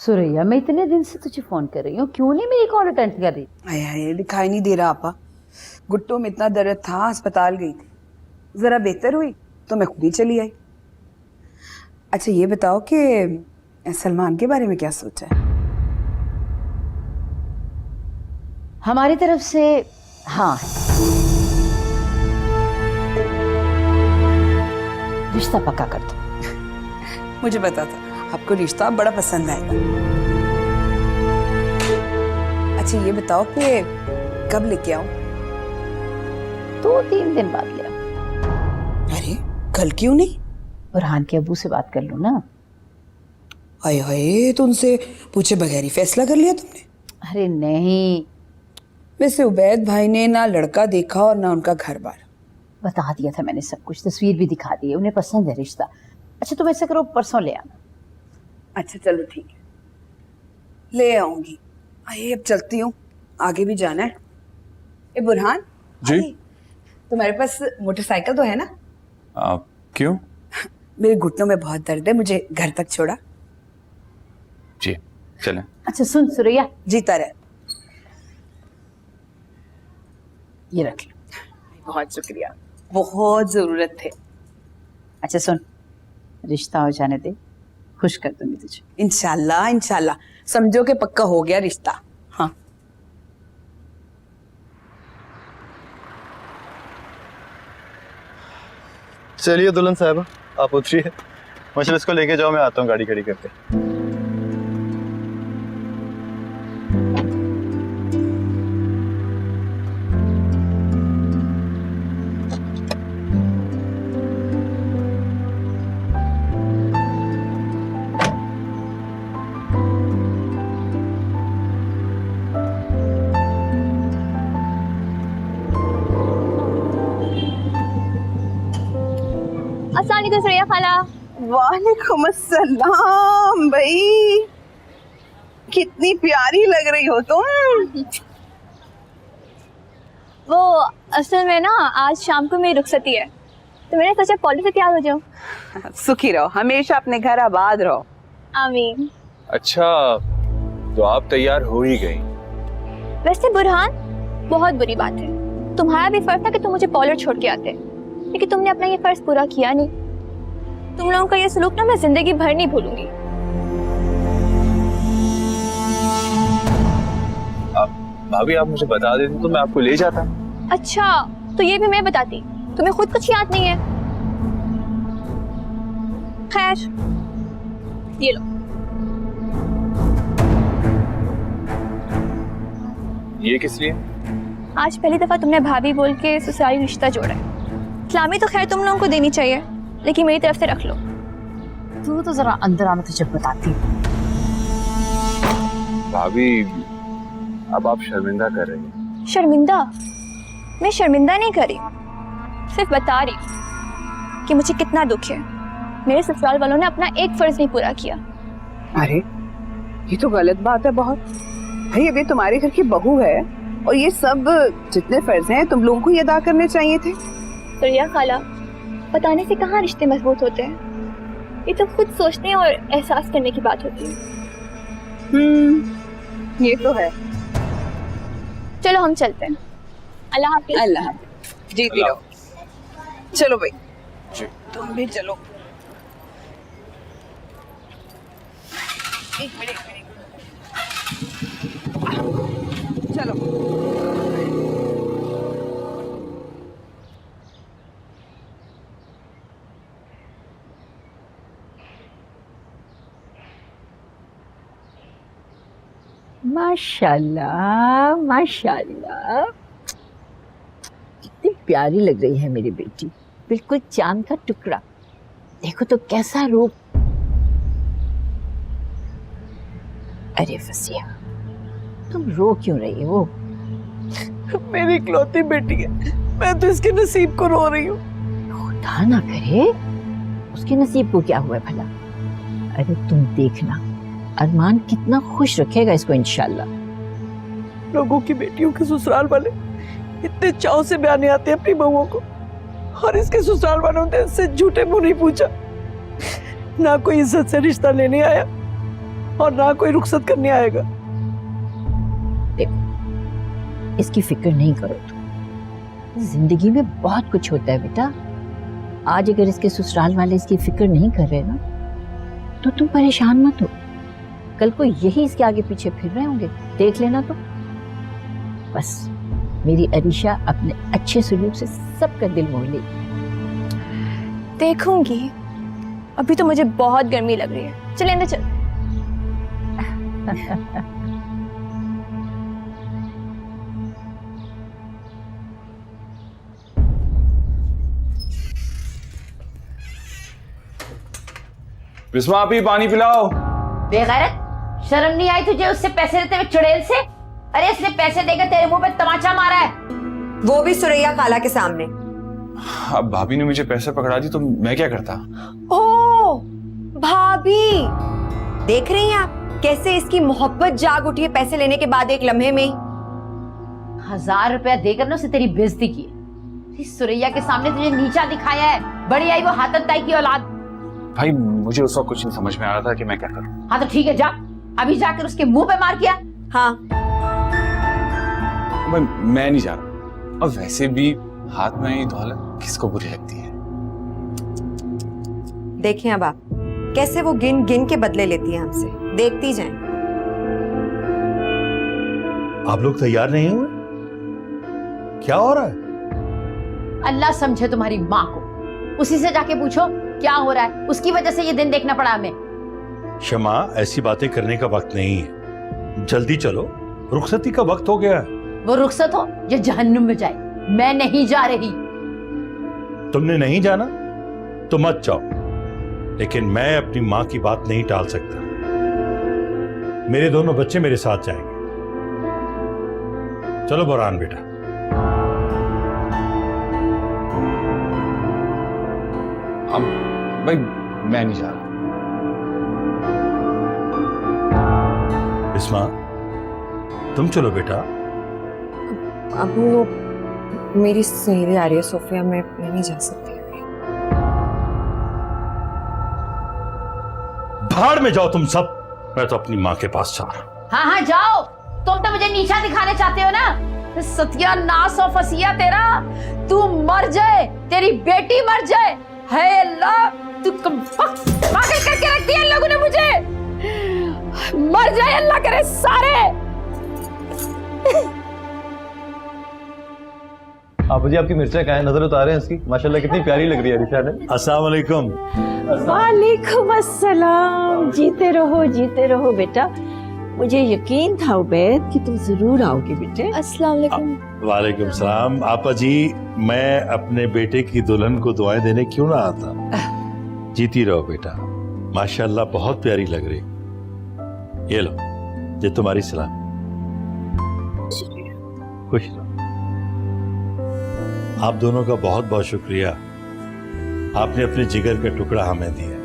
सुरैया, मैं इतने दिन से तुझे फोन कर रही हूँ, क्यों नहीं मेरी कॉल अटेंड कर रही? आया दिखाई नहीं दे रहा आपा। घुट्टों में इतना दर्द था, अस्पताल गई थी, जरा बेहतर हुई तो मैं खुद ही चली आई। अच्छा ये बताओ कि सलमान के बारे में क्या सोचा है? हमारी तरफ से हाँ है। रिश्ता पक्का कर दो। मुझे पता था आपको रिश्ता बड़ा पसंद आएगा। अच्छा ये बताओ कि कब लेके आऊं? 2-3 दिन बाद ले आओ। अरे कल क्यों नहीं? बुरहान के अबू से बात कर लो ना। हाय हाय, तो उनसे पूछे बगैर ही फैसला कर लिया तुमने? अरे नहीं, वैसे उबैद भाई ने ना लड़का देखा और ना उनका घर बार। बता दिया था मैंने सब कुछ, तस्वीर भी दिखा दी है, उन्हें पसंद है रिश्ता। अच्छा तुम ऐसा करो, परसों ले आना। अच्छा चलो ठीक है, ले आऊंगी। आइए अब चलती हूँ, आगे भी जाना है। ए बुरहान जी? तुम्हारे पास मोटरसाइकिल तो है ना? क्यों? मेरे घुटनों में बहुत दर्द है, मुझे घर तक छोड़ा। जी चलें। अच्छा सुन सुरैया, जीता रहे। ये रख लो। बहुत शुक्रिया, बहुत जरूरत थे। अच्छा सुन, रिश्ता हो जाने दे, खुश कर दूंगी तुझे। इंशाल्लाह इंशाल्लाह, समझो कि पक्का हो गया रिश्ता। हाँ चलिए दुल्हन साहब, आप उतरिए, मजलिस को लेके जाओ, मैं आता हूँ गाड़ी खड़ी करके। अस्सलाम वालेकुम सुरैया खाला। वालेकुम अस्सलाम भाई, कितनी प्यारी लग रही हो तुम। वो असल में ना आज शाम को मेरी रुखसती है, तो मैंने सोचा कॉलेज से तैयार हो जाऊँ। सुखी रहो, हमेशा अपने घर आबाद रहो। आमीन। अच्छा तो आप तैयार हो ही गई? वैसे बुरहान, बहुत बुरी बात है, तुम्हारा भी फर्ज था कि तुम मुझे कॉलेज छोड़ के आते, लेकिन तुमने अपना ये फर्ज पूरा किया नहीं। तुम लोगों का ये सलूक ना मैं जिंदगी भर नहीं भूलूंगी। भाभी आप मुझे बता देती तो मैं आपको ले जाता। अच्छा तो ये भी मैं बताती, तुम्हें खुद कुछ याद नहीं है। खैर ये लो। ये किस लिए? आज पहली दफा तुमने भाभी बोल के ससुराली रिश्ता जोड़ा है। इस्लामी तो खैर तुम लोगों को देनी चाहिए, लेकिन मेरी तरफ से रख लो। तू तो जरा अंदर आना, तुझे बताती। भाभी अब आप शर्मिंदा कर रही हैं। शर्मिंदा? मैं शर्मिंदा नहीं कर रही, सिर्फ बता रही हूँ कि मुझे कितना दुख है। मेरे ससुराल वालों ने अपना एक फर्ज नहीं पूरा किया। अरे ये तो गलत बात है बहुत भाई, अभी तुम्हारे घर की बहू है और ये सब जितने फर्ज हैं तुम लोगों को ये अदा करने चाहिए थे। सुरैया खाला, बताने से कहाँ रिश्ते मजबूत होते हैं, ये तो खुद सोचने और एहसास करने की बात होती है। ये तो है। चलो हम चलते हैं। अल्लाह हाफिज। अल्लाह हाफिज, जीती रहो। चलो भाई जी। तुम भी चलो। एक मिनट चलो। माशाल्लाह माशाल्लाह, कितनी प्यारी लग रही है मेरी बेटी, बिल्कुल चांद का टुकड़ा। देखो तो कैसा रूप। अरे फसिया, तुम रो क्यों रही हो? मेरी इकलौती बेटी है, मैं तो इसके नसीब को रो रही हूँ। खुदा ना करे उसके नसीब को क्या हुआ है भला। अरे तुम देखना, अरमान कितना खुश रखेगा इसको इंशाल्लाह। लोगों की बेटियों के ससुराल वाले इतने चाव से बयाने आते हैं अपनी बहुओं को, और इसके ससुराल वालों ने इससे झूठे मुंह नहीं पूछा, ना कोई इज्जत से रिश्ता लेने आया और ना कोई रुखसत करने आएगा। देखो, इसकी फिक्र नहीं करो तुम। जिंदगी में बहुत कुछ होता है बेटा। आज अगर इसके ससुराल वाले इसकी फिक्र नहीं कर रहे ना, तो तुम परेशान मत हो। कल को यही इसके आगे पीछे फिर रहे होंगे, देख लेना। तो बस मेरी अरीशा अपने अच्छे सलूक से सबका दिल मोह लेगी। देखूंगी। अभी तो मुझे बहुत गर्मी लग रही है। चले अंदर चल। बिस्मा आप ही पानी पिलाओ। बेगैरत, शर्म नहीं आई तुझे उससे पैसे लेते हुए चुड़ैल से? अरे इसने पैसे देकर तेरे मुंह पे तमाचा मारा है। वो भी सुरैया खाला के सामने। अब भाभी ने मुझे पैसे पकड़ा दी तो मैं क्या करता? ओ भाभी, देख रही हैं आप कैसे इसकी मोहब्बत जाग उठी है पैसे लेने के बाद एक लम्हे में ही। 1000 रुपया देकर ना उसे तेरी बेइज्जती की। इस सुरैया के सामने तुझे नीचा दिखाया है। बड़ी आई वो हाथन ताई की औलाद। भाई मुझे उस वक्त कुछ नहीं समझ में आ रहा था कि मैं क्या करूं। हाँ तो ठीक है, जा अभी जाकर उसके मुंह पे मार किया। हाँ भाई मैं नहीं जा रहा। और वैसे भी हाथ में ही दौलत किसको बुरी लगती है। देखें अब आप कैसे वो गिन गिन के बदले लेती है हमसे। देखती जाएं। आप लोग तैयार नहीं हुए? क्या हो रहा है? अल्लाह समझे तुम्हारी माँ को। उसी से जाके पूछो क्या हो रहा है। उसकी वजह से ये दिन देखना पड़ा हमें। शमा, ऐसी बातें करने का वक्त नहीं है। जल्दी चलो, रुखसती का वक्त हो गया है। वो रुखसत हो या जहन्नुम में जाए, मैं नहीं जा रही। तुमने नहीं जाना तो मत जाओ, लेकिन मैं अपनी माँ की बात नहीं टाल सकता। मेरे दोनों बच्चे मेरे साथ जाएंगे। चलो बुरहान बेटा। अब भाई मैं नहीं जा रहा। बिस्मा, तुम चलो बेटा। अब वो मेरी सहेली आ रही है सोफिया, मैं नहीं जा सकती। भाड़ में जाओ तुम सब। मैं तो अपनी माँ के पास जा रहा हूं। हाँ हाँ जाओ। तुम तो मुझे नीचा दिखाने चाहते हो ना। सत्यानाश और फसिया तेरा। तू मर जाए, तेरी बेटी मर जाए। है अल्लाह, तू पागल करके रख दिया इन लोगों ने मुझे। मर जाए अल्लाह करे सारे। आप जी आपकी मिर्चा कहाँ है? नजर उतारे हैं इसकी। माशाल्लाह कितनी प्यारी लग रही है अरीशा ने। अस्सलाम वालेकुम। वालेकुम अस्सलाम। जीते रहो बेटा। मुझे यकीन था उबैद कि तुम जरूर आओगे बेटे। अस्सलाम वालेकुम। वालेकुम सलाम। आपा जी, मैं अपने बेटे की दुल्हन को दुआएं देने क्यों ना आता। जीती रहो बेटा, माशाल्लाह बहुत प्यारी लग रही। ये लो, ये तुम्हारी सलाह। खुश रहो। आप दोनों का बहुत बहुत शुक्रिया। आपने अपने जिगर का टुकड़ा हमें दिया।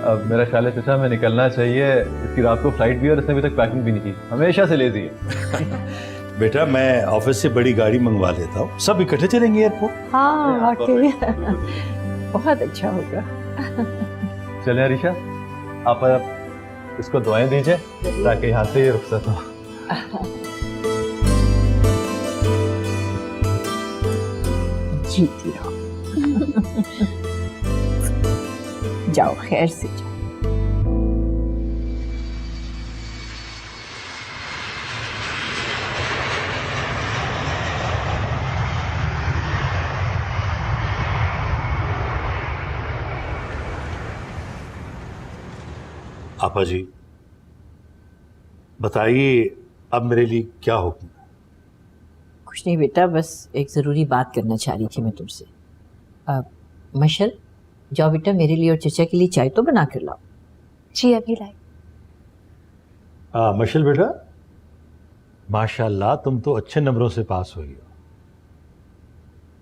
अब मेरा ख्याल है चाचा मैं निकलना चाहिए। इसकी रात को फ्लाइट भी है और इसने अभी तक पैकिंग भी नहीं की। हमेशा से लेजी है। बेटा मैं ऑफिस से बड़ी गाड़ी मंगवा लेता हूँ, सब इकट्ठे चलेंगे एयरपोर्ट। हाँ वाकई बहुत अच्छा होगा। चले अरीशा, आप इसको दुआएं दीजिए ताकि यहाँ से रुखसत हो। जीती रहो। जाओ खैर से जाओ। आपा जी बताइए, अब मेरे लिए क्या हुक्म? कुछ नहीं बेटा, बस एक ज़रूरी बात करना चाह रही थी मैं तुमसे। मशल, जाओ बेटा मेरे लिए और चचा के लिए चाय तो बना कर लाओ। जी अभी लाई। मशल बेटा, माशाल्लाह तुम तो अच्छे नंबरों से पास हुई हो,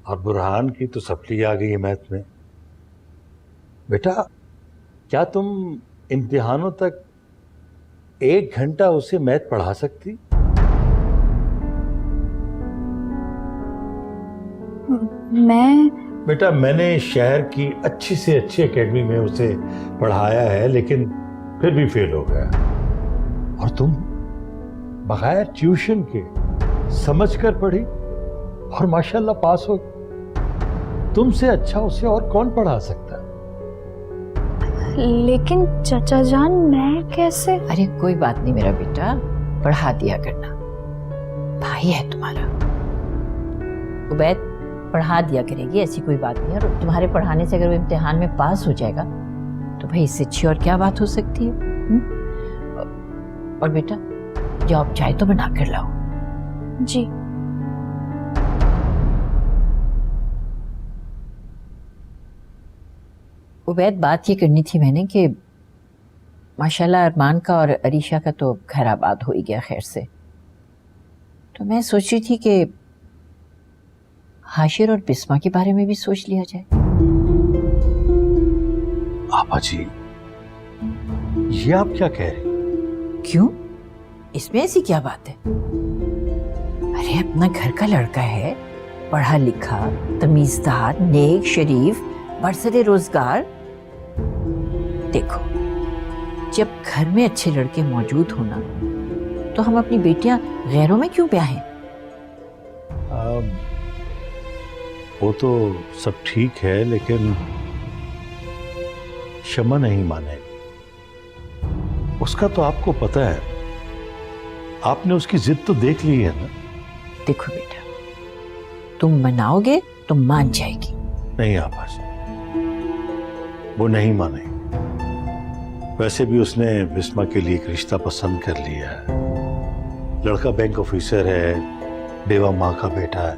और बुरहान की तो सप्ली आ गई है मैथ में। बेटा क्या तुम इम्तिहानों तक 1 घंटा उसे मैथ पढ़ा सकती? मैं बेटा मैंने शहर की अच्छी से अच्छी एकेडमी में उसे पढ़ाया है, लेकिन फिर भी फेल हो गया, और तुम बगैर ट्यूशन के समझकर पढ़ी और माशाल्लाह पास हो गई। तुमसे अच्छा उसे और कौन पढ़ा सकता है? लेकिन चाचा जान मैं कैसे? अरे कोई बात नहीं मेरा बेटा, पढ़ा दिया करना, भाई है तुम्हारा। उबैद पढ़ा दिया करेगी, ऐसी कोई बात नहीं है। और तुम्हारे पढ़ाने से अगर वो इम्तिहान में पास हो जाएगा तो भाई इससे अच्छी और क्या बात हो सकती है? और बेटा जाओ आप चाय तो बना कर लाओ। जी। उबैद बात ये करनी थी मैंने कि माशाल्लाह अरमान का और अरीशा का तो घर आबाद हो ही गया खैर से, तो मैं सोच रही थी कि हाशिर और बिस्मा के बारे में भी सोच लिया जाए। आपा जी, ये आप क्या कह रहे? क्यों, इसमें ऐसी क्या बात है? अरे अपना घर का लड़का है, पढ़ा लिखा, तमीजदार, नेक, शरीफ, बरसरे रोजगार। देखो जब घर में अच्छे लड़के मौजूद होना तो हम अपनी बेटियां गैरों में क्यों ब्याहें? वो तो सब ठीक है, लेकिन शमा नहीं मानेगी। उसका तो आपको पता है, आपने उसकी जिद तो देख ली है ना। देखो बेटा, तुम मनाओगे तो मान जाएगी। नहीं आपा जी, वो नहीं मानेगी। वैसे भी उसने बिस्मा के लिए एक रिश्ता पसंद कर लिया है। लड़का बैंक ऑफिसर है, बेवा माँ का बेटा है,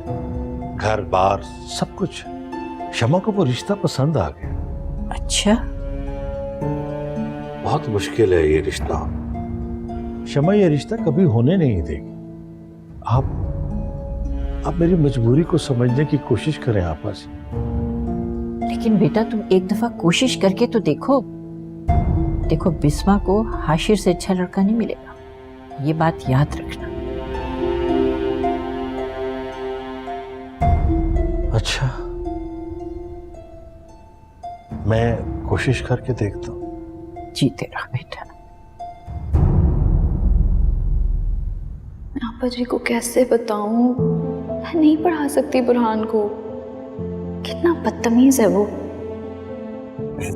घर बार सब कुछ। शमा को वो रिश्ता पसंद आ गया। अच्छा, बहुत मुश्किल है ये रिश्ता। शमा ये रिश्ता कभी होने नहीं देगी। आप मेरी मजबूरी को समझने की कोशिश करें आपा जी। लेकिन बेटा तुम एक दफा कोशिश करके तो देखो। देखो बिस्मा को हाशिर से अच्छा लड़का नहीं मिलेगा, ये बात याद रखना। अच्छा, मैं कोशिश करके देखता हूँ। जीते रहो बेटा। मैं आपा जी को कैसे बताऊं, मैं नहीं पढ़ा सकती बुरहान को, कितना बदतमीज है वो।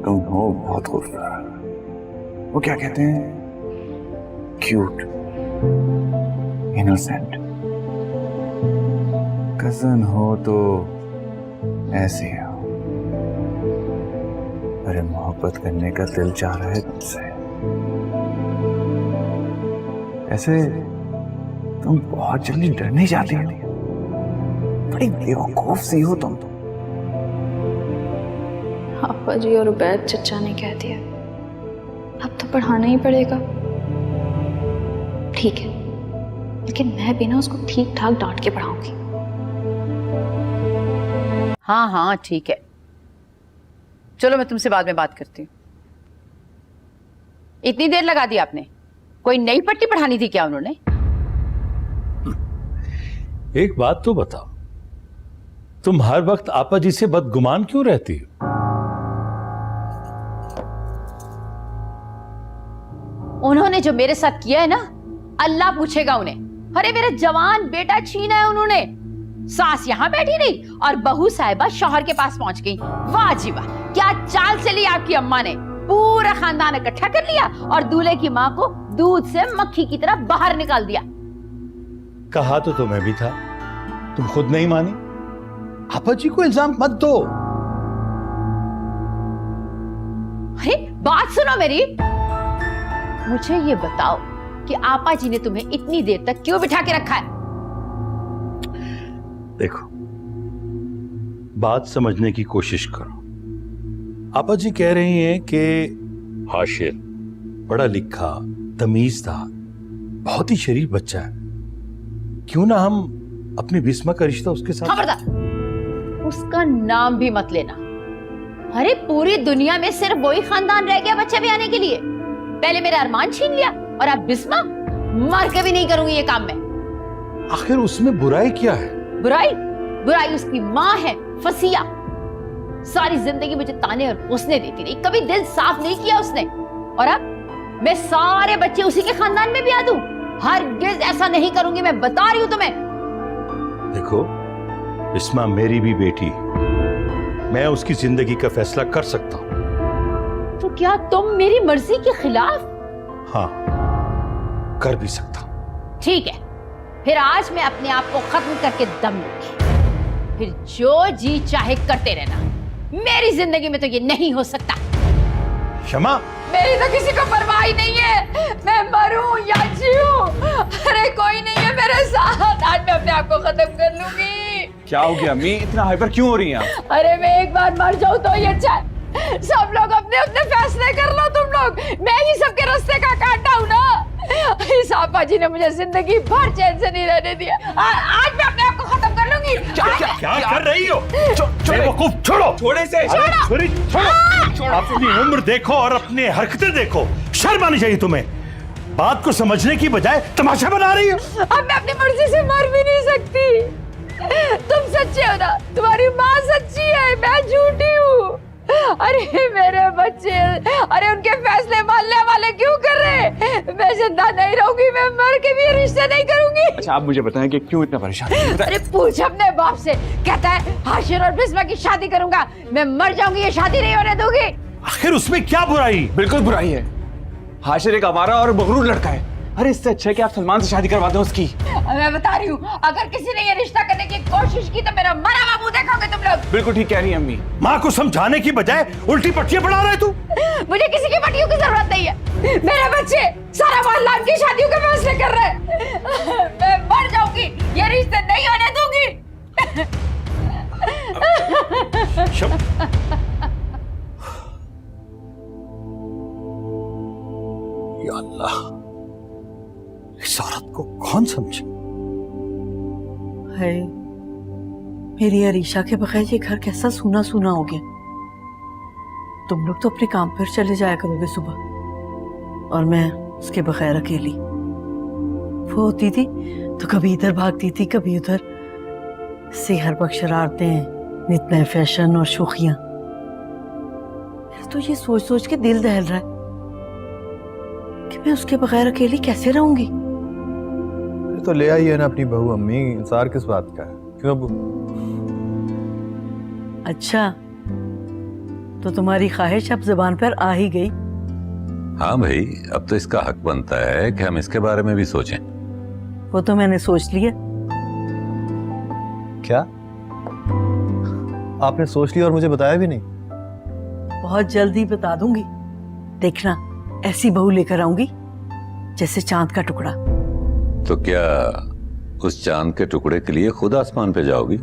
तुम हो बहुत खूबसूरत, वो क्या कहते हैं, क्यूट, इनोसेंट। कजन हो तो ऐसे हो। अरे मोहब्बत करने का दिल चाह रहा है तुमसे। ऐसे तुम बहुत जल्दी डरने जाती हो, बड़ी बेवकूफ सी हो तुम तो। आपा जी और उबैद चचा ने कह दिया अब तो पढ़ाना ही पड़ेगा। ठीक है, लेकिन मैं भी ना उसको ठीक ठाक डांट के पढ़ाऊंगी। हाँ हाँ ठीक है, चलो मैं तुमसे बाद में बात करती हूँ। इतनी देर लगा दी आपने, कोई नई पट्टी पढ़ानी थी क्या उन्होंने? एक बात तो बताओ, तुम हर वक्त आपा जी से बदगुमान क्यों रहती हो? उन्होंने जो मेरे साथ किया है ना, अल्लाह पूछेगा उन्हें। अरे मेरा जवान बेटा छीना है उन्होंने। सास यहाँ बैठी रही और बहू साहिबा शौहर के पास पहुंच गई। वाह जी वाह, क्या चाल चली आपकी अम्मा ने। पूरा खानदान इकट्ठा कर लिया और दूल्हे की माँ को दूध से मक्खी की तरह बाहर निकाल दिया। कहा तो तुम्हें भी था, तुम खुद नहीं मानी। आपा जी को इल्जाम मत दो। अरे बात सुनो मेरी, मुझे ये बताओ कि आपा जी ने तुम्हें इतनी देर तक क्यों बिठा के रखा है? देखो, बात समझने की कोशिश करो। आपा जी कह रही हैं कि हाशिर पढ़ा लिखा, तमीजदार, बहुत ही शरीफ बच्चा है, क्यों ना हम अपनी बिस्मा का रिश्ता उसके साथ। खबरदार, उसका नाम भी मत लेना। अरे पूरी दुनिया में सिर्फ वही खानदान रह गया बच्चे भी आने के लिए। पहले मेरा अरमान छीन लिया और अब बिस्मा। मर के भी नहीं करूंगी ये काम में। आखिर उसमें बुराई क्या है? बुराई उसकी माँ है फसिया। सारी जिंदगी मुझे ताने और पोसने देती रही, कभी दिल साफ नहीं किया उसने। और अब मैं सारे बच्चे उसी के खानदान में भी आ दूं? हरगिज ऐसा नहीं करूंगी, मैं बता रही हूं तुम्हें। देखो इस्मा मेरी भी बेटी, मैं उसकी जिंदगी का फैसला कर सकता हूं। तो क्या तुम मेरी मर्जी के खिलाफ? हाँ, कर भी सकता हूं। ठीक है, फिर आज मैं अपने आप को खत्म करके दम लूंगी। फिर जो जी चाहे करते रहना, मेरी जिंदगी में तो ये नहीं हो सकता। शमा, मेरी तो किसी को परवाह ही नहीं है, मैं मरूं या जीऊं, अरे कोई नहीं है मेरे साथ। आज मैं अपने आप को खत्म कर लूंगी। क्या हो गया अम्मी, इतना हाइपर क्यों हो रही हैं आप? अरे मैं एक बार मर जाऊं तो ये अच्छा है। सब लोग अपने अपने फैसले कर लो, तुम लोग, मैं ही सबके रास्ते का कांटा हूं ना। इस आपा जी ने मुझे जिंदगी भर चैन से नहीं रहने दिया। आज मैं अपने आप को खत्म कर लूंगी। क्या कर रही हो? बेवकूफ, छोड़ो। छोड़े से छोड़ो। अपनी उम्र देखो और अपनी हरकतें देखो, शर्म आनी चाहिए तुम्हें। बात को समझने की बजाय तमाशा बना रही हो। अब मैं अपनी मर्जी से मर भी नहीं सकती। तुम सच्चे हो ना, तुम्हारी माँ सच्ची है, मैं झूठी हूँ। अरे मेरे बच्चे, अरे उनके फैसले मानने वाले क्यों कर रहे? मैं जिंदा नहीं रहूंगी, मैं मर के भी रिश्ते नहीं करूंगी। अच्छा आप मुझे बताएं कि क्यों इतना परेशान हैं? अरे पूछ अपने बाप से, कहता है हाशिर और बिस्मा की शादी करूंगा। मैं मर जाऊंगी, ये शादी नहीं होने दूंगी। आखिर उसमें क्या बुराई? बिल्कुल बुराई है। हाशिर एक आवारा और मगरूर लड़का है। अरे इससे अच्छा है कि आप सलमान से शादी करवा दें उसकी। मैं बता रही हूँ, अगर किसी ने ये रिश्ता करने की कोशिश की तो मेरा मरा हुआ मुंह देखोगे तुम लोग। बिल्कुल ठीक कह रही है अम्मी। माँ को समझाने की बजाय उल्टी पट्टियां पढ़ा रहे तू। मुझे किसी की पट्टियों की जरूरत नहीं है। मेरे बच्चे सारा मोहल्ला की शादियों के फैसले कर रहे हैं। मैं मर जाऊंगी, ये रिश्ते नहीं होने दूंगी। या अल्लाह, इस औरत को कौन समझे? है मेरी अरीशा के बगैर ये घर कैसा सूना सूना हो गया। तुम लोग तो अपने काम पर चले जाया करोगे सुबह, और मैं उसके बगैर अकेली। वो होती थी तो कभी इधर भागती थी, कभी उधर। सेहर बख्श शरारतें, नित नए फैशन और शोखियां। मेरा तो ये सोच सोच के दिल दहल रहा है कि मैं उसके बगैर अकेली कैसे रहूंगी। तो ले आई है ना अपनी बहू अम्मी, इंतजार किस बात का है? क्यों अब? अच्छा, तो तुम्हारी ख्वाहिश अब जुबान पर आ ही गई। हाँ भाई, अब तो इसका हक बनता है कि हम इसके बारे में भी सोचें। वो तो मैंने सोच लिया। क्या आपने सोच लिया और मुझे बताया भी नहीं? बहुत जल्दी बता दूंगी, देखना। ऐसी बहू लेकर आऊंगी जैसे चांद का टुकड़ा। तो क्या उस चांद के टुकड़े के लिए खुद आसमान पे जाओगी?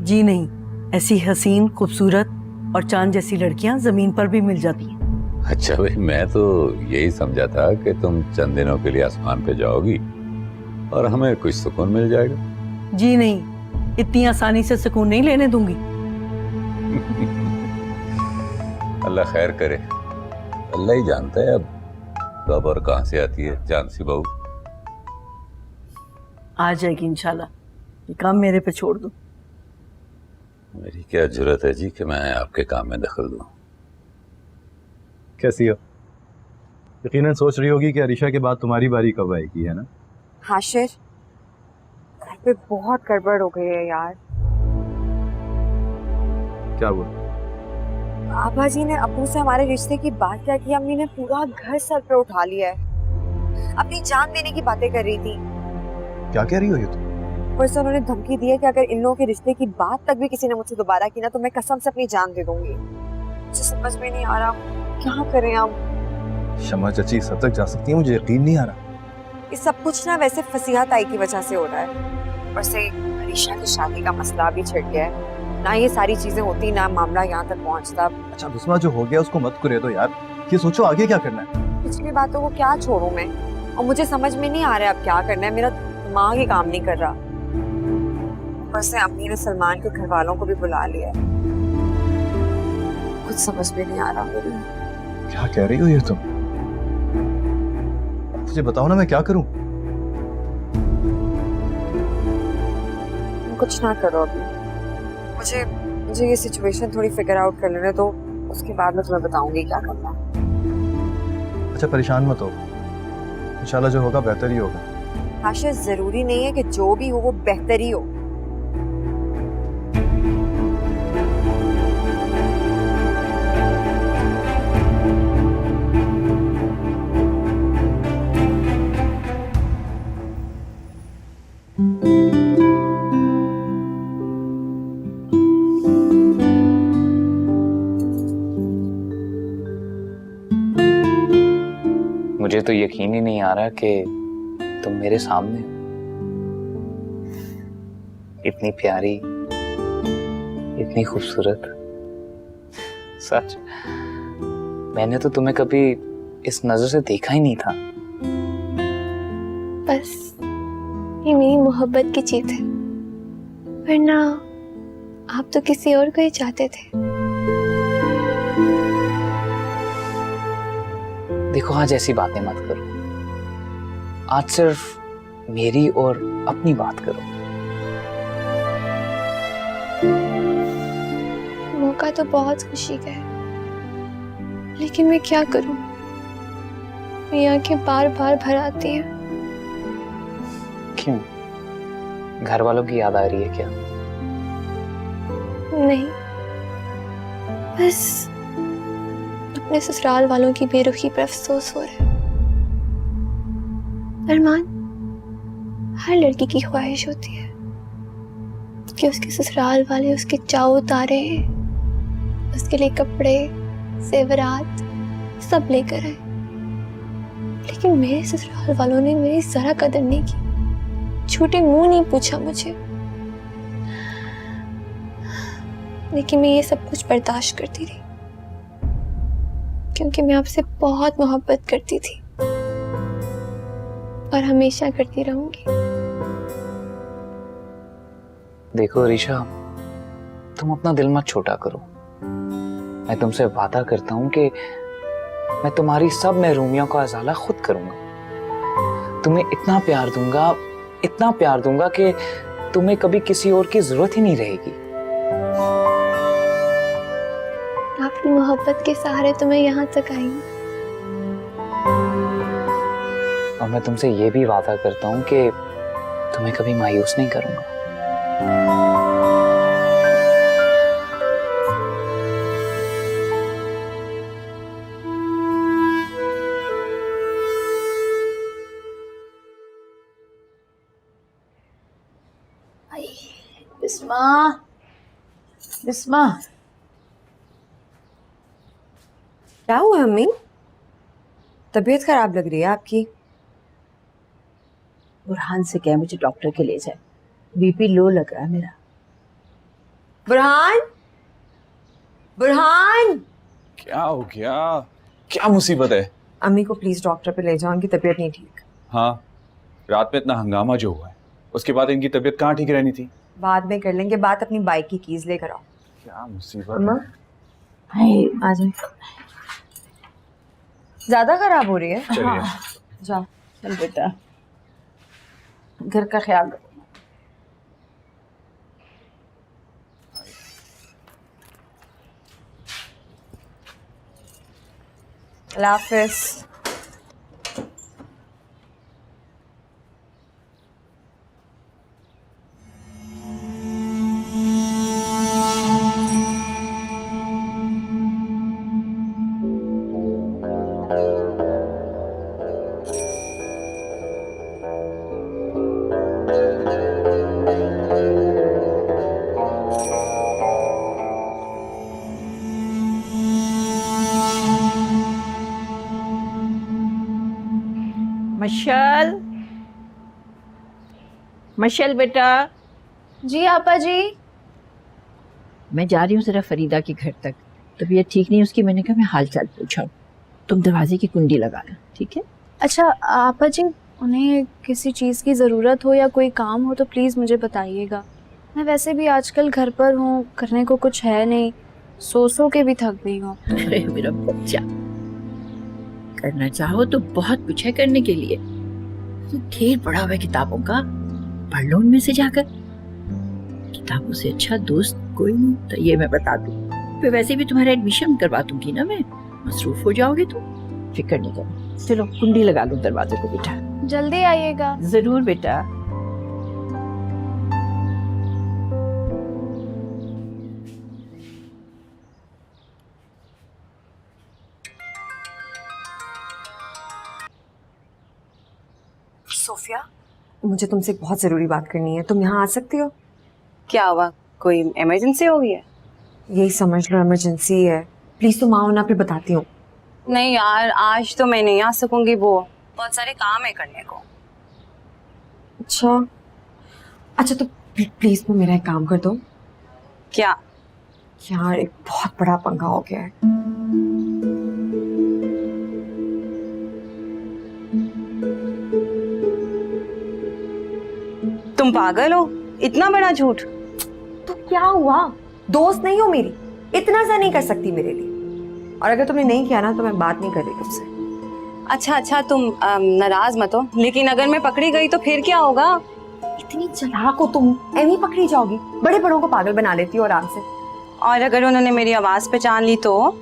जी नहीं, ऐसी हसीन, खूबसूरत और चांद जैसी लड़कियां जमीन पर भी मिल जाती हैं। अच्छा भाई, मैं तो यही समझा था कि तुम चंद दिनों के लिए आसमान पे जाओगी और हमें कुछ सुकून मिल जाएगा। जी नहीं, इतनी आसानी से सुकून नहीं लेने दूंगी। अल्लाह खैर करे, अल्लाह ही जानता है अब कब और कहां से आती है चांद सी बहू। आ जाएगी इंशाल्लाह, ये काम मेरे पे छोड़ दो। मेरी क्या जरूरत है जी कि मैं आपके काम में दखल दूं? कैसी हो? यकीनन सोच रही होगी कि अरीशा के बाद तुम्हारी बारी कब आएगी, है ना? हाशिर, घर पे बहुत गड़बड़ हो गई है यार। क्या हुआ? आभा जी ने अब्बू से हमारे रिश्ते की बात क्या की, अम्मी ने पूरा घर सर पे उठा लिया है। अपनी जान देने की बातें कर रही थी। क्या कह रही हो ये तुम? परसों उन्होंने धमकी दी है कि अगर इन लोगों के रिश्ते की बात तक भी किसी ने मुझसे दोबारा की ना तो मैं कसम से अपनी जान दे दूंगी। मुझे समझ में नहीं आ रहा क्या करें अब। शमा चाची सब तक जा सकती है? मुझे यकीन नहीं आ रहा। ये सब कुछ ना वैसे फसीहा ताई की वजह से हो रहा है। ऊपर से अरीशा की शादी का मसला भी छिड़ गया है। ना ये सारी चीजें होती ना मामला यहाँ तक पहुँचता। अच्छा बिस्मा, जो हो गया उसको मत करे दो यार। ये सोचो आगे क्या करना है। पिछली बातों को क्या छोड़ूं मैं, और मुझे समझ में नहीं आ रहा अब क्या करना है। मेरा दिमाग ही काम नहीं कर रहा। ऊपर से अम्मी ने सलमान के घर वालों को भी बुला लिया है। कुछ समझ में नहीं आ रहा मेरे। क्या कह रही हो ये तुम? मुझे बताओ ना, मैं क्या करूं? कुछ ना करो अभी। मुझे ये सिचुएशन थोड़ी फिगर आउट कर लेने दो, उसके बाद मैं तुम्हें बताऊंगी क्या करना है। अच्छा परेशान मत हो, इंशाल्लाह जो होगा बेहतर ही होगा। आशा जरूरी नहीं है कि जो भी हो वो बेहतर ही हो। मुझे तो यकीन ही नहीं आ रहा कि तुम मेरे सामने हो। इतनी प्यारी, इतनी खूबसूरत। सच, मैंने तो तुम्हें कभी इस नजर से देखा ही नहीं था। बस ये मेरी मोहब्बत की जीत है, वरना आप तो किसी और को ही चाहते थे। देखो, आज ऐसी बातें मत करो। आज सिर्फ मेरी और अपनी बात करो। मौका तो बहुत खुशी का है, लेकिन मैं क्या करूं? मेरी आंखें बार बार भर आती हैं। क्यों? घर वालों की याद आ रही है क्या? नहीं, बस अपने ससुराल वालों की बेरुखी पर अफसोस हो रहा है। अरमान, हर लड़की की ख्वाहिश होती है कि उसके ससुराल वाले उसके चाव तारे, उसके लिए कपड़े, जेवरात सब लेकर आए, लेकिन मेरे ससुराल वालों ने मेरी जरा कदर नहीं की, छोटे मुंह नहीं पूछा मुझे। लेकिन मैं ये सब कुछ बर्दाश्त करती रही, क्योंकि मैं आपसे बहुत मोहब्बत करती थी और हमेशा करती रहूंगी। देखो ऋषा, तुम अपना दिल मत छोटा करो। मैं तुमसे वादा करता हूं कि मैं तुम्हारी सब महरूमियों का अजाला खुद करूंगा। तुम्हें इतना प्यार दूंगा कि तुम्हें कभी किसी और की जरूरत ही नहीं रहेगी। आपकी मोहब्बत के सहारे तो मैं यहाँ तक आई हूँ। और मैं तुमसे ये भी वादा करता हूँ कि तुम्हें कभी मायूस नहीं करूंगा। बिस्मा, बिस्मा, क्या हुआ अम्मी? तबीयत खराब लग रही है आपकी। बुरहान से कह मुझे डॉक्टर के ले जाए, बीपी लो लग रहा है मेरा। बुरहान, बुरहान, क्या हो गया? क्या मुसीबत है? अम्मी को प्लीज डॉक्टर पे ले जाओ, उनकी तबीयत नहीं ठीक। हाँ, रात में इतना हंगामा जो हुआ है, उसके बाद इनकी तबीयत कहाँ ठीक रहनी थी? बाद में कर लेंगे बात, अपनी बाइक की कीज लेकर आओ। क्या मुसीबत अम्मा, है? आ जाओ। ज्यादा खराब हो रही है? चलिए। जाओ। चल बेटा, घर का ख्याल रखो। अल्लाह हाफिज। मशल, मशल बेटा। जी आपा जी। मैं जा रही हूँ जरा फरीदा के घर तक, तबीयत ठीक नहीं उसकी। मैंने कहा मैं हाल चाल पूछाऊं, तुम दरवाजे की कुंडी लगाना, ठीक है? अच्छा आपा जी, उन्हें किसी चीज़ की ज़रूरत हो या कोई काम हो तो प्लीज़ मुझे बताइएगा। मैं वैसे भी आजकल घर पर हूँ, करने को कुछ है नहीं, सो के भी थक गई हूँ। अरे मेरा बच्चा, करना चाहो तो बहुत कुछ है करने के लिए। तो ढेर पढ़ा हुआ है किताबों का, पढ़ लो उनमें से जाकर। किताबों से अच्छा दोस्त कोई नहीं, तो ये मैं बता दूं। फिर वैसे भी तुम्हारा एडमिशन करवा दूंगी ना मैं, मसरूफ हो जाओगे तुम, फिक्र नहीं करो। चलो कुंडी लगा लो दरवाजे को बेटा। जल्दी आइएगा। जरूर बेटा। सोफिया, मुझे तुमसे एक बहुत जरूरी बात करनी है, तुम यहाँ आ सकती हो? क्या हुआ, कोई इमरजेंसी हो गई है? यही समझ लो इमरजेंसी है, प्लीज तुम आओ ना, फिर बताती हूँ। नहीं यार, आज तो मैं नहीं आ सकूंगी, वो बहुत सारे काम है करने को। अच्छा तो प्लीज तुम मेरा एक काम कर दो। क्या? यार एक बहुत बड़ा पंगा हो गया है। तुम पागल हो? इतना बड़ा झूठ? तो क्या हुआ, दोस्त नहीं हो मेरी, इतना सा नहीं कर सकती मेरे लिए? और अगर तुमने नहीं किया ना तो मैं बात नहीं कर रही तुमसे। अच्छा, तुम नाराज मत हो, लेकिन अगर मैं पकड़ी गई तो फिर क्या होगा? इतनी चालाक हो तुम, ऐਵੇਂ पकड़ी जाओगी? बड़े बड़ों को पागल बना लेती हो आराम से। और अगर उन्होंने मेरी आवाज पहचान ली तो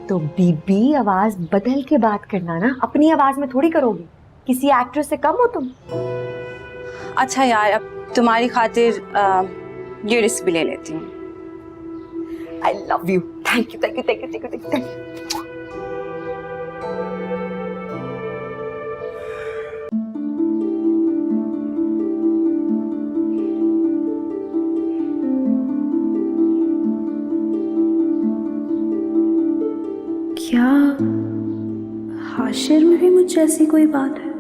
बीबी आवाज बदल के बात करना ना, अपनी आवाज में थोड़ी करोगी, किसी एक्ट्रेस से कम हो तुम। अच्छा यार, अब तुम्हारी खातिर ये रिस्क भी ले लेती हूँ। I love you, thank you. क्या हाशिर में भी मुझ जैसी कोई बात है?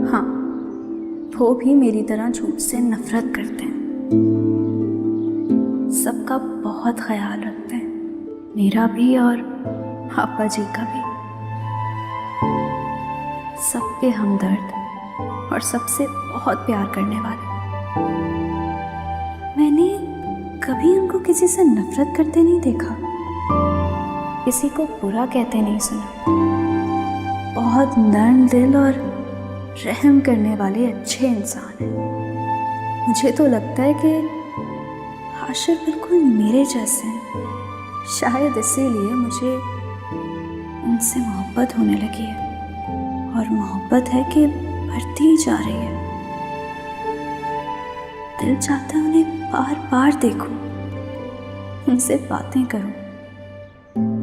हाँ, वो भी मेरी तरह झूठ से नफरत करते हैं, सबका बहुत ख्याल रखते हैं, मेरा भी और पापा जी का भी। सब पे हमदर्द और सबसे बहुत प्यार करने वाले। मैंने कभी उनको किसी से नफरत करते नहीं देखा, किसी को बुरा कहते नहीं सुना। बहुत नर्म दिल और रहम करने वाले अच्छे इंसान हैं। मुझे तो लगता है कि हाशिर बिल्कुल मेरे जैसे हैं, शायद इसीलिए मुझे उनसे मोहब्बत होने लगी है, और मोहब्बत है कि बढ़ती ही जा रही है। दिल चाहता है उन्हें बार बार देखूं, उनसे बातें करूं।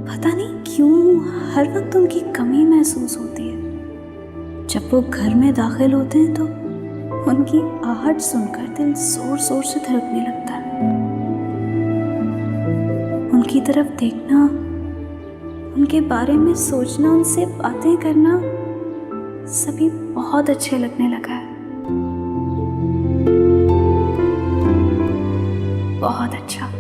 पता नहीं क्यों हर वक्त उनकी कमी महसूस होती है। जब वो घर में दाखिल होते हैं तो उनकी आहट सुनकर दिल जोर जोर से धड़कने लगता है। उनकी तरफ देखना, उनके बारे में सोचना, उनसे बातें करना सभी बहुत अच्छे लगने लगा है। बहुत अच्छा।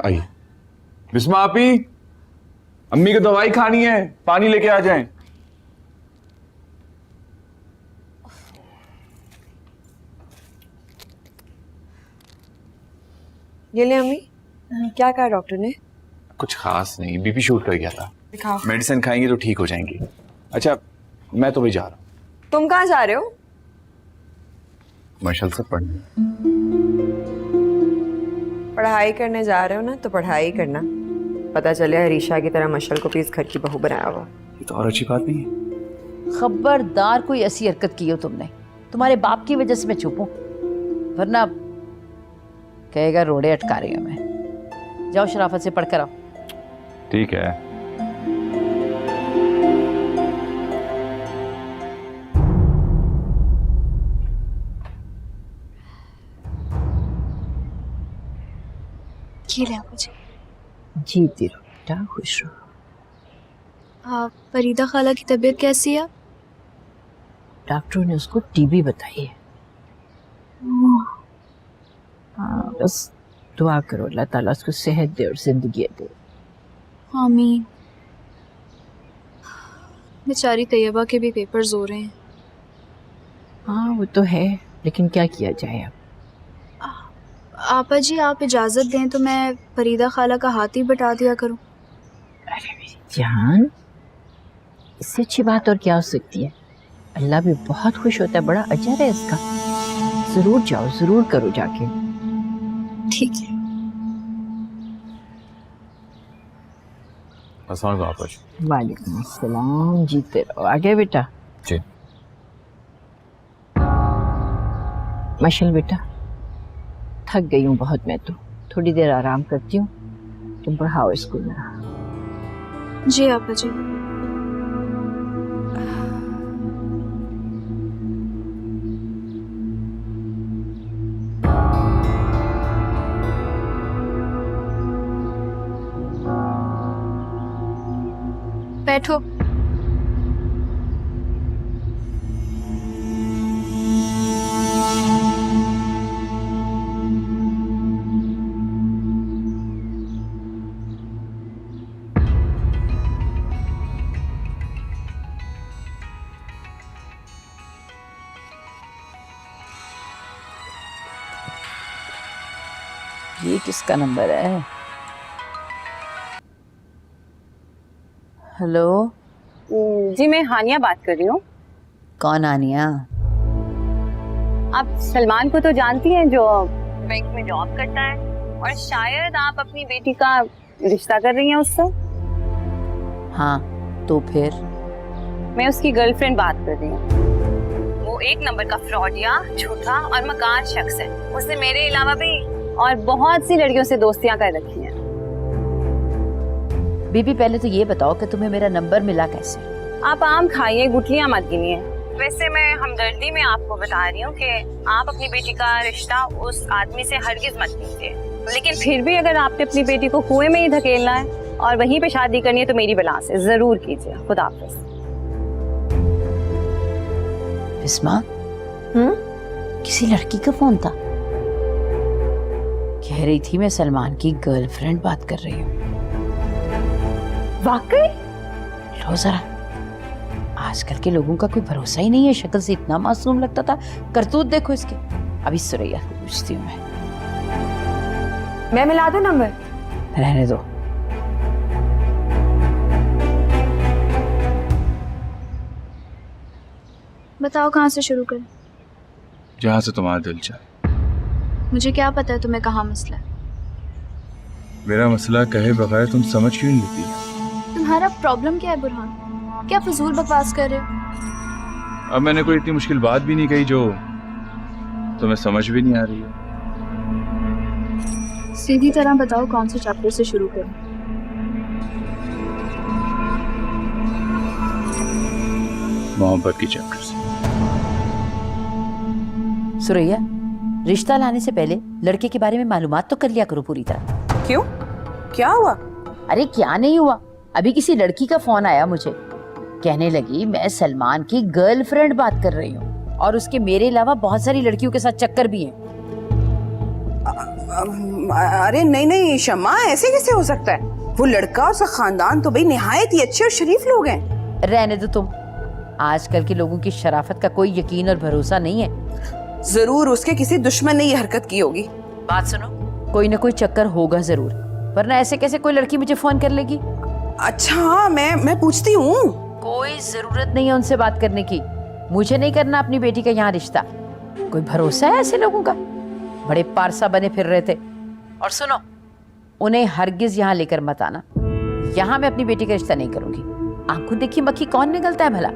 आइए बिस्मा आपी, अम्मी को दवाई खानी है, पानी लेके आ जाएं। ये ले अम्मी। क्या कहा डॉक्टर ने? कुछ खास नहीं, बीपी शूट कर गया था। दिखाओ। मेडिसिन खाएंगे तो ठीक हो जाएंगी। अच्छा मैं तो भी जा रहा हूँ। तुम कहाँ जा रहे हो? मशल से पढ़ने। पढ़ाई करने जा रहे हो ना, तो पढ़ाई करना। पता चले हरीशा की तरह मशल को भी इस घर की बहू बनाया हुआ। ये तो और अच्छी बात नहीं है। खबरदार कोई ऐसी हरकत की हो तुमने, तुम्हारे बाप की वजह से मैं चुप हूं, वरना कहेगा रोड़े अटका रही हूं मैं। जाओ शराफत से पढ़कर आओ। ठीक है। ये ले आपा जी। जीती रहो बेटा, खुश रहो। फरीदा खाला की तबीयत कैसी है? डॉक्टर ने उसको टीबी बताई है। हाँ, बस दुआ करो अल्लाह ताला उसको सेहत दे और जिंदगी दे। आमीन। बेचारी तैयबा के भी पेपर्स हो रहे हैं। हाँ वो तो है, लेकिन क्या किया जाए अब। आपा जी आप इजाज़त दें तो मैं फरीदा खाला का हाथ ही बटा दिया करूं। अरे मेरी जान, इससे अच्छी बात और क्या हो सकती है। अल्लाह भी बहुत खुश होता है, बड़ा अजर है इसका। जरूर जाओ, जरूर करो जाके। ठीक है। अस्सलाम वालेकुम आपा जी। वालेकुम अस्सलाम, जीते रहो। आ गए बेटा? जी। माशाल्लाह बेटा, थक गई हूँ बहुत मैं तो, थोड़ी देर आराम करती हूँ, तुम पढ़ाओ स्कूल में। जी आपा जी। बैठो। ये किसका नंबर है? हेलो जी मैं हानिया बात कर रही हूँ। कौन आनिया? आप सलमान को तो जानती हैं जो बैंक में जॉब करता है, और शायद आप अपनी बेटी का रिश्ता कर रही हैं उससे। हाँ तो फिर? मैं उसकी गर्लफ्रेंड बात कर रही हूँ। वो एक नंबर का फ्रॉडिया, झूठा और मकान शख्स है। उसने मेरे अलावा भी और बहुत सी लड़कियों से दोस्तियां कर रखी हैं। बीबी पहले तो ये बताओ कि तुम्हें मेरा नंबर मिला कैसे? आप आम खाइए, गुठलियां मत गिनिए। वैसे मैं हमदर्दी में आपको बता रही हूँ कि आप अपनी बेटी का रिश्ता उस आदमी से हरगिज मत कीजिए, लेकिन फिर भी अगर आपने अपनी बेटी को कुएं में ही धकेलना है और वहीं पे शादी करनी है तो मेरी बला से जरूर कीजिए। खुदा हाफिज। बिस्मा, किसी लड़की का फोन था, कह रही थी मैं सलमान की गर्लफ्रेंड बात कर रही हूँ। वाकई? लो जरा, आजकल के लोगों का कोई भरोसा ही नहीं है। शक्ल से इतना मासूम लगता था, करतूत देखो इसके। अभी सुरैया को पूछती हूँ मैं मिला दूं नंबर? रहने दो। बताओ कहाँ से शुरू करें? जहाँ से तुम्हारा दिल चाहे। मुझे क्या पता है तुम्हें कहाँ मसला है। मेरा मसला कहे बगैर तुम समझ क्यों नहीं लेती? तुम्हारा प्रॉब्लम क्या है बुरहान? क्या फजूल बकवास कर रहे हो? अब मैंने कोई इतनी मुश्किल बात भी नहीं कही जो तुम्हें समझ भी नहीं आ रही है। सीधी तरह बताओ कौन से चैप्टर से शुरू करें? मोहब्बत की चैप्टर से। सुरैया, रिश्ता लाने से पहले लड़के के बारे में मालूमात तो कर लिया करो पूरी तरह। क्यों? क्या हुआ? अरे क्या नहीं हुआ, अभी किसी लड़की का फोन आया मुझे, कहने लगी मैं सलमान की गर्लफ्रेंड बात कर रही हूँ और उसके मेरे अलावा बहुत सारी लड़कियों के साथ चक्कर भी हैं। अरे नहीं नहीं शम्मा, ऐसे कैसे हो सकता है? वो लड़का और उसका खानदान तो भाई निहायत ही अच्छे और शरीफ लोग हैं। रहने दो तुम, आजकल के लोगों की शराफत का कोई यकीन और भरोसा नहीं है। जरूर उसके किसी दुश्मन ने ये हरकत की होगी। बात सुनो, कोई ना कोई चक्कर होगा जरूर, वरना ऐसे कैसे कोई लड़की मुझे फोन कर लेगी? अच्छा मैं पूछती हूँ। कोई जरूरत नहीं है उनसे बात करने की, मुझे नहीं करना अपनी बेटी का यहाँ रिश्ता। कोई भरोसा है ऐसे लोगों का? बड़े पारसा बने फिर रहे थे। और सुनो, उन्हें हरगिज यहाँ लेकर मत आना, यहाँ मैं अपनी बेटी का रिश्ता नहीं करूंगी। आंखों देखी मक्खी कौन निकलता है भला?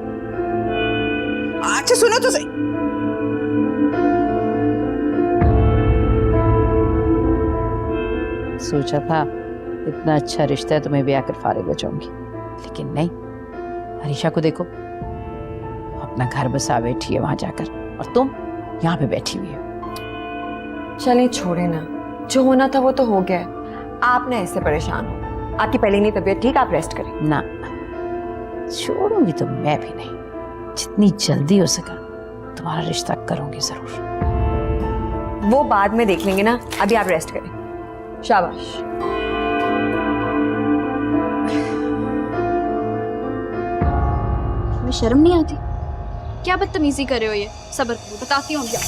अच्छा सुनो तो सही। सोचा था इतना अच्छा रिश्ता है तुम्हें ब्याह कर फारिग हो जाऊंगी, लेकिन नहीं। हरीशा को देखो, अपना घर बसा बैठी है वहां जाकर, और तुम यहाँ पे बैठी हुई हो। चलिए छोड़े ना, जो होना था वो तो हो गया है। आप ना ऐसे परेशान हो, आपकी पहले नहीं तबीयत ठीक, आप रेस्ट करें। ना, छोड़ूंगी तो मैं भी नहीं, जितनी जल्दी हो सका तुम्हारा रिश्ता करूंगी जरूर। वो बाद में देख लेंगे ना, अभी आप रेस्ट करें। शाबाश। तुम्हें शर्म नहीं आती? क्या बदतमीजी कर रहे हो ये? सब्र करो, बताती हूँ क्या।